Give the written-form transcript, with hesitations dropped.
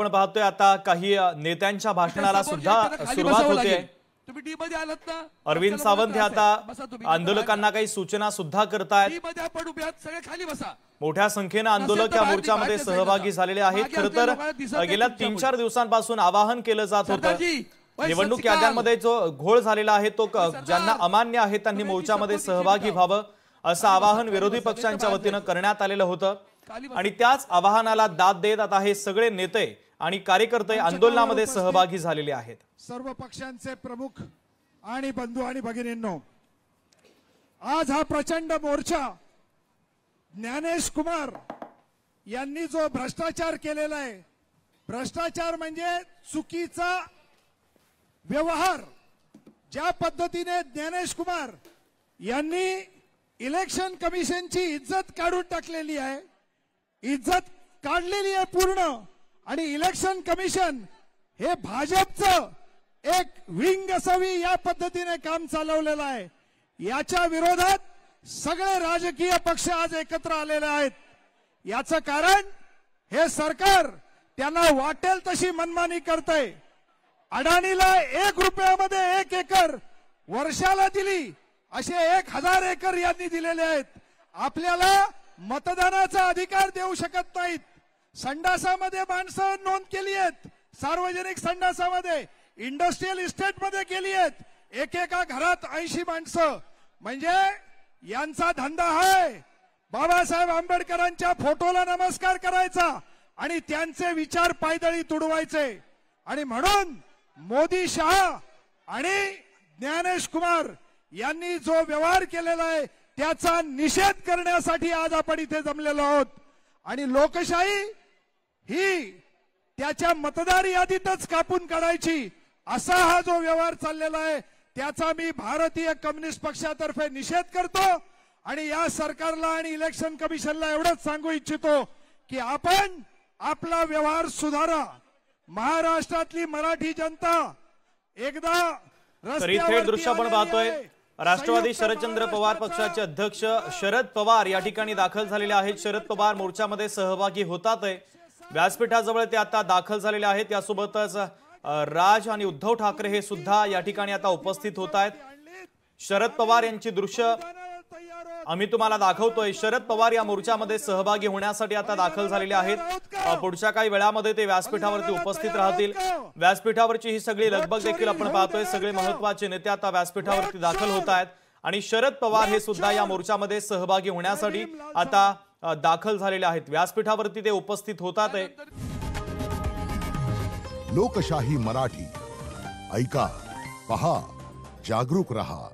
आपण पाहतोय आता काही नेत्यांच्या भाषणाला सुद्धा सुरुवात होते। तुम्ही डी मध्ये आलात ना, अरविंद सावंत हे आता आंदोलकांना काही सूचना सुद्धा करतायत। डी मध्ये आपण उभ्यात, सगळे खाली बसा। मोठ्या संख्येने आंदोलक या मोर्चामध्ये सहभागी झालेले आहेत। खरं तर गेल्या 3-4 दिवसांपासून आवाहन केलं जात होतं, निवडणूक याद्यांमध्ये जो घोळ झालेला आहे तो ज्यांना अमान्य आहे त्यांनी मोर्चामध्ये सहभागी व्हावं असं आवाहन विरोधी पक्षांच्या वतीनं करण्यात आलेलं होतं। आणि त्याच आवाहनाला दाद देत आता हे सगळे नेते आणि कार्यकर्ते आंदोलनामध्ये सहभागी झालेले आहेत। सर्व पक्षांचे प्रमुख आणि बंधू आणि भगिनींनो, आज हा प्रचंड मोर्चा ज्ञानेश कुमार यांनी जो भ्रष्टाचार केलेला आहे, भ्रष्टाचार म्हणजे चुकीचा व्यवहार, ज्या पद्धतीने ज्ञानेश कुमार यांनी इलेक्शन कमिशनची इज्जत काढून टाकलेली आहे, इज्जत काढलेली आहे पूर्ण। आणि इलेक्शन कमिशन हे भाजपचं एक विंग असावी या पद्धतीने काम चालवलेलं आहे। याच्या विरोधात सगळे राजकीय पक्ष आज एकत्र आलेले आहेत। याचं कारण हे सरकार त्यांना वाटेल तशी मनमानी करतंय। अडाणीला 1 रुपयामध्ये 1 एकर वर्षाला दिली, असे 1000 एकर यांनी दिलेले आहेत। आपल्याला मतदानाचा अधिकार देऊ शकत नाहीत। संडासामध्ये माणसं नोंद केली आहेत, सार्वजनिक संडासामध्ये, इंडस्ट्रियल इस्टेटमध्ये केली आहेत, एकेका घरात 80 माणसं। म्हणजे यांचा धंदा आहे बाबासाहेब आंबेडकरांच्या फोटोला नमस्कार करायचा आणि त्यांचे विचार पायदळी तुडवायचे। आणि म्हणून मोदी, शहा आणि ज्ञानेश कुमार यांनी जो व्यवहार केलेला आहे त्याचा निषेध करण्यासाठी आज आपण इथे जमलेलो आहोत। आणि लोकशाही ही त्याच्या मतदार यादीतच कापून काढायची असा हा जो व्यवहार चाललेला आहे त्याचा मी भारतीय कम्युनिस्ट पक्षातर्फे निषेध करतो। आणि या सरकारला आणि इलेक्शन कमिशनला एवढंच सांगू इच्छितो की आपण आपला व्यवहार सुधारा। महाराष्ट्रातली मराठी जनता एकदा रस्त्यावर दृश्य आपण पाहतोय। राष्ट्रवादी शरदचंद्र पवार पक्षाचे अध्यक्ष शरद पवार या ठिकाणी दाखल झालेले आहेत। शरद पवार मोर्चामध्ये सहभागी होतात आहे। व्यासपीठाजवळ ते आता दाखल झालेले आहेत। यासोबतच राज आणि उद्धव ठाकरे हे सुद्धा या ठिकाणी आता उपस्थित होत आहेत। शरद पवार यांची दृश्य आम्ही तुम्हाला दाखवतोय। शरद पवार या मोर्चामध्ये सहभागी होण्यासाठी आता दाखल झालेले आहेत। पुढच्या काही वेळामध्ये ते व्यासपीठावरती उपस्थित राहतील। व्यासपीठावरची ही सगळी लगबग देखील आपण पाहतोय। सगळे महत्त्वाचे नेते आता व्यासपीठावरती दाखल होत आहेत आणि शरद पवार हे सुद्धा या मोर्चामध्ये सहभागी होण्यासाठी आता दाखल झालेले आहेत। व्यासपीठावरती ते उपस्थित होतात। लोकशाही मराठी ऐका, पहा, जागरूक रहा।